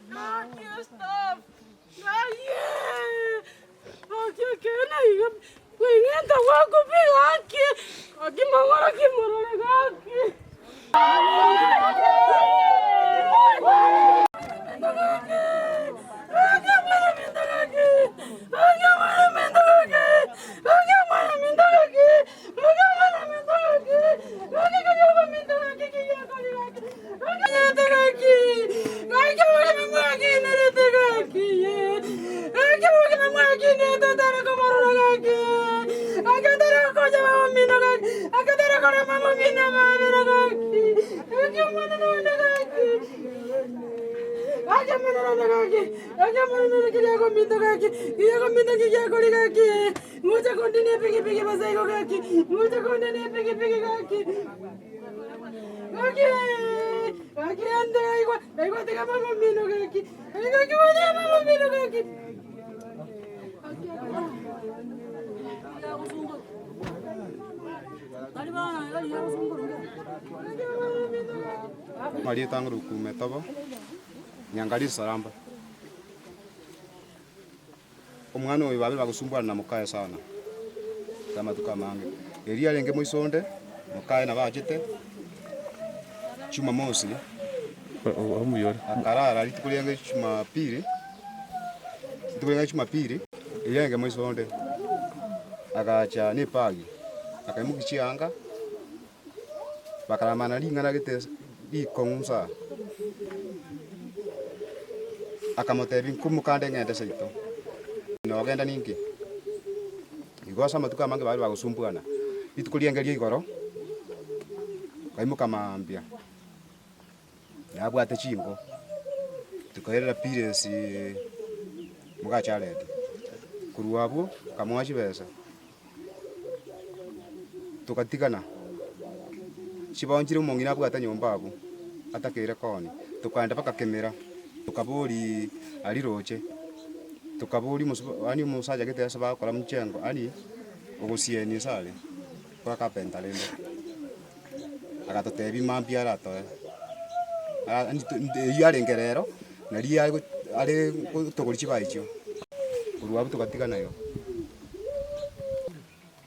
Stop. Wengine wako bila haki. Akimangora kimorore haki. Mali tangu kumetoba nyangali salamba omwana oyo babiri bakusumbwana na mukaye sana kama tukamange elia lenge moisonde mukaye na bajete chuma mosi omuyora akarara litukulenga chuma pili elia lenge moisonde agacha ne pagi akaimukichianga bakaramana lingana gete likongusa akamotebi kumukande ngende seito nogenda ninki igosa matuka mange bali bagusumbwana litukuliengeria igoro kaimuka mambia nabwate chingo tukaerera pires mugacharete kuruabo kamwachi besa tukatigana chibonjire umongina bwata nyomba abo atakere koni tukaenda paka kemera tukaburi aliroche tukaburi ani musaja gete bakora mchengo ani ugusieni sale kwa kapenta lendo agatotebi mambia rato ani yale ngerero na ria ale tugurichi baicho kuruabu tukatigana yo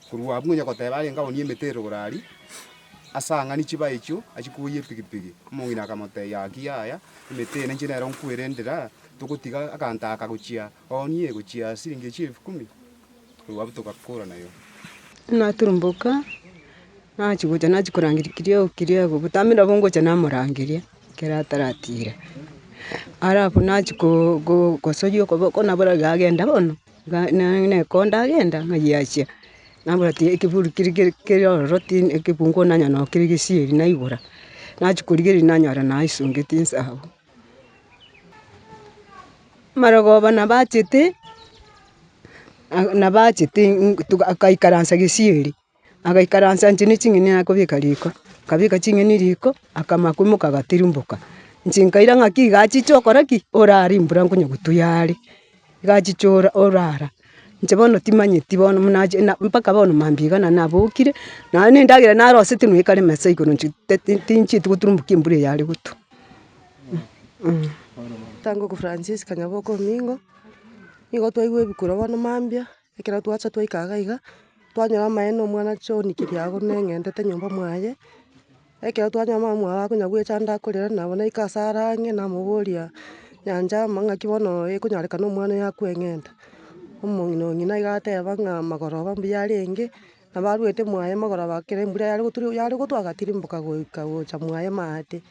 kuruabu nya koteba lenga oni metero gurari asanga ni chibaicho achikuye pikipiki mungina kamote ya kiaya imetene njinero nkwirendera tukutiga akanta akaguchia onie guchia siringi 10,000 kuruabu tukakura nayo naturumbuka nachigucha nachikurangiria ukiria gubutamira bongocha namurangiria kerataratira arafu nachiko gosoyo koboko nabura gagenda bono ne konda agenda ngayiacha nabura ti ekiburu kiri roti ekibungo nanya no kiri gisieri na igura nachikurigeri nanyara na isungeti nsaho maragoba na bachete akaikaransa gisieri agaikaransa nchini chingini akobika riko kabika chingini riko akamakumuka gatirumbuka nchinkaira ngaki gachichokora ki orari mbura nkunya gutuyari gachichora orara nchebono timanyeti bono munaje mpaka bono mambigana nabokire na nindagira narose tinwikare mesa iguru tinchi tuguturumbuka mbure yari gutu tango ku Francis Kanyaboko Mingo igo twaigwe bikuro bono mambia ekera twacha twaikaga iga twanyora maeno mwana choni kiriago nengendete nyomba mwaye ekero twanyama mwa kunya gwecha ndakorera nabona ikasarange namuboria nyanja mang'aki bono ekunyareka no mwana yakweng'enta omong'ina ng'ina igateba ng'a magoroba mbuya renge nabarwete mwaye magoroba kere mbura yari gotwagatirimbuka goika gocha mwaye mate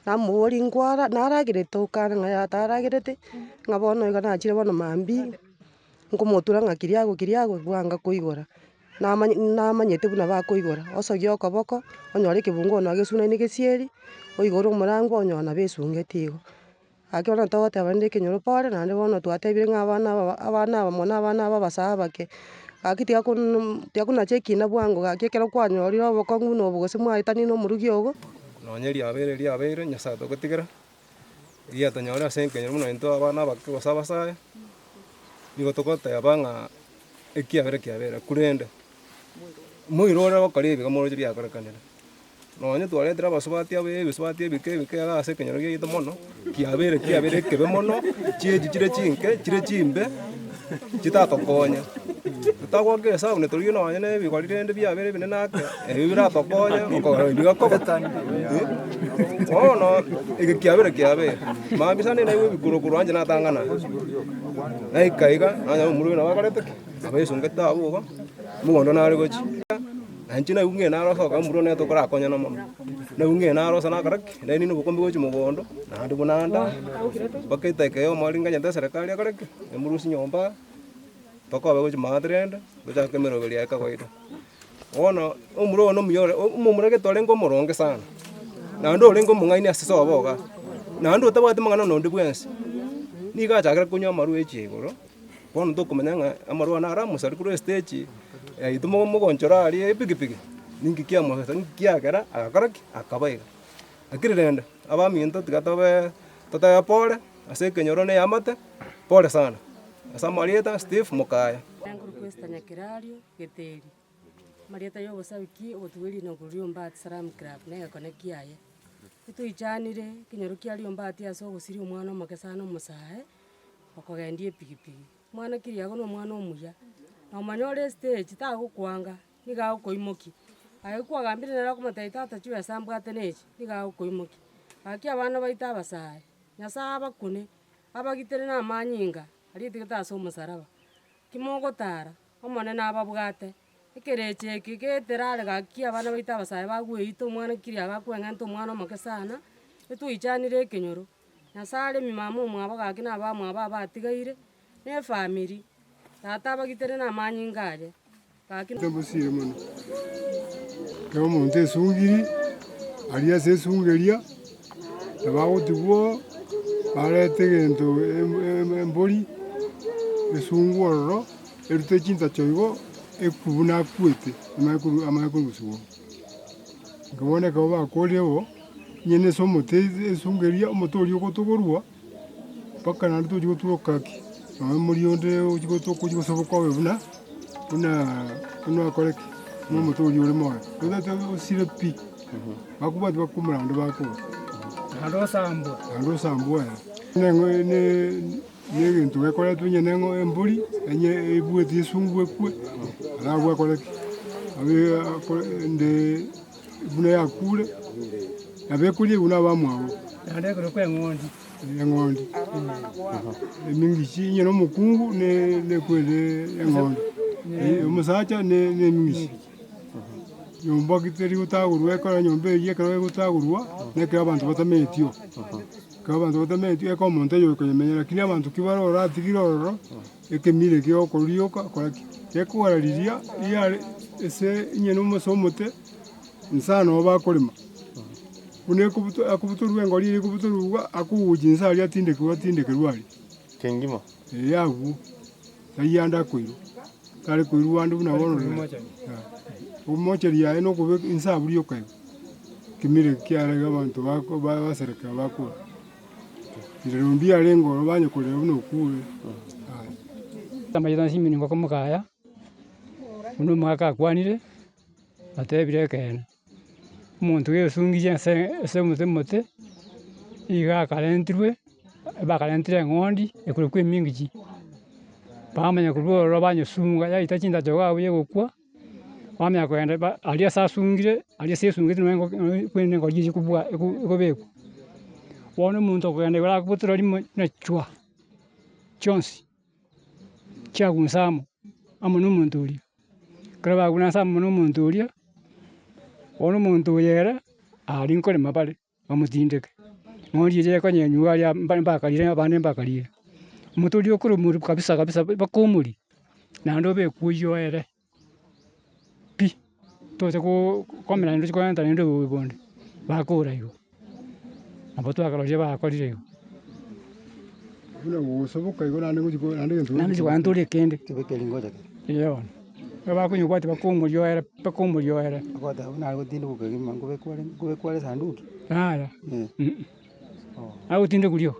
namuboria nkwara naragerete okana ng'a yataragerete ng'a bono iga nachire bono mambi nkomotura ng'a kiriago bwanga koigora namanyete buna bakoigora osogia okoboko onyore ekebungo ono agesunaine gesieri oigore omorango onyona besungeti igo ake bono togoteba rende ekenyoro pore naende bono twatebire ng'a abana aba mono abana aba abasae abake gaki tiakonacha ekina bwango gaki ekero kwanyorire obokong'u na obo gose mwaetani na omorugi ogo nonye riabeire nyasaye togotigera riatonyore ase enkenyoro buna into abana abake gose abasae nigo togoteba ng'a ekiabere kiabere korende moiro ore gokora ebi iga moroche riakorekanera nonya twaretera abasubati ebisubati ebike agase ekenyoro giaito mono kiabere ekebe mono chiechi chire chinke chire chimbe chitatokonya tutagwaka esabu netorigie nonya na ebigori rende biabere ebinene ake ebi biratokonya bigakoba bono ege kiabere mambisa nene iwe bikurukuru anje natang'ana naikaiga nanya omurui nabo akorete ki abaesungete abwo igo mogondo nare gochi anchi naigung'e narosa okamurwa naye tokorakonyana mono naigung'e narosa nakora ki naini obokombe gochi mogondo naende bonanda mpaka itaika yomoringanyete eserekari akore ki emurusi nyomba tokobe gochi maate rende gochaka emerogo riaye kawaida bono omurui ono omuyore omomoragete orenge omoronge sana naende orenge omong'aini ase sobo iga naende otabwate mang'ana onde bwensi niga achakera konywa amarwa echi igoro bono tokomenya ng'a amarwa nare amosari korwa estage yaito mogonchora aria epikipiki ninki kiamosesa ninki kiagera agakora ki akabaiga lakini rende abaminto tiga totebe pore ase ekenyoro na eyamate pore sana ase amarieta Steve Mokaya Nkurukwesta Nyakirario Geteri marieta ya obosabiki obotugeri na Ombati Salam Club negakone kiaye itoichanire kenyoro kiario Ombati ase ogosiria omwana omoke sana omosae okogendia epikipiki mwana kiriago na omwana omuya na omanya ore stage tagokwanga niga agokoimoki aye kwagambire nere okomotebia tata chibesa mbwate nechi niga agokoimoki gaki abana baito abasae Nyasaye abakune abagitere na amanyinga aritigete ase omosaraba kimogotara omonene ababwate ekereche eki geterare gaki abana baito abasae bagweito omwana kiriago akweng'enta omwana omoke sana etoichanire ekenyoro Nyasaye aremi mama omwabo gaki na abamwabo abatigaire na efamiri tata abagitere na amanyinga aye gaki Tembusire mono. Kero omonto esungiri, aria ase esungeria, nabagotigwo barete egento embori esungwa ororo, erute chintacho igo ekubu nakwete amanye korusiwa. Nkaboneka bo bakorire bo, nyene ase omote esungeria omote oria ogotogorwa, mpaka naende tochi gotwoka ki, nonya embori onde ochigosoboka obe buna akore ki, buna omote oria ore moyo. Otaete osire pi, bakobwati bakumora ande bakora. Naende osambwa na egento gekoretwe nyene embori enye ebweti esungu ekwe arabwo akore ki nde buna yakure abekoria buna abamwabo naende ekorokwa eng'ondi emingichi nyene omokungu nekwende eng'ondi omosacha ne emingichi nyomba giteri gotagorwa ekora nyomba eri ekero egotagorwa nekero abanto batametio ekero abanto batametio eka omonto oyo okoyemenya lakini abanto ki barora atigire ororo ekemire gegokorioka koraki gekwarariria yare ase nyene ase omote nsa nabo bakorema buna akubutorwa engori eri ekubutorwa akuguchi nsa aria atindekerwa ari Kengima. Agwo tayanda akoirwa tare koirwa ande buna bono omocheri yaye nokobe insa buri okaiga kimire kiarega abanto basereka bakora irumbi arengoro banyekorera buno okure Tamayeta simini ngoko mukaya uno mwaka akwanire atebire kene omonto gesungije ase omote iga akarentirwe bakarentire eng'ondi ekorokwa emingichi bamanya korwa ororo banyesunga yaita chintacho gabuya gokwa bamanya kogenda aria ase asungire aria ase esungete kwende engori echi ekobekwa bono omonto okogenda igoro akobotora rimo na chwa chionsi chiagunsa amo na omonto oria ekero bagunasa amo na omonto oria bono omonto oyo ere aria nkorema bare bamotindeke eng'ondi eria ekonyenywa aria mbakarire abande mbakarire omonto oria okoromoria kabisa bakomoria naende obekwa oywo ere pi tote komera naende tochi kogenta naende obobe bonde bakora igo nabo twakaroria bakorire igo buna gosoboka igo naende egento naende chikogenta oria kende bono igo bakonyebwati bakomoria oere aya agotinde kuria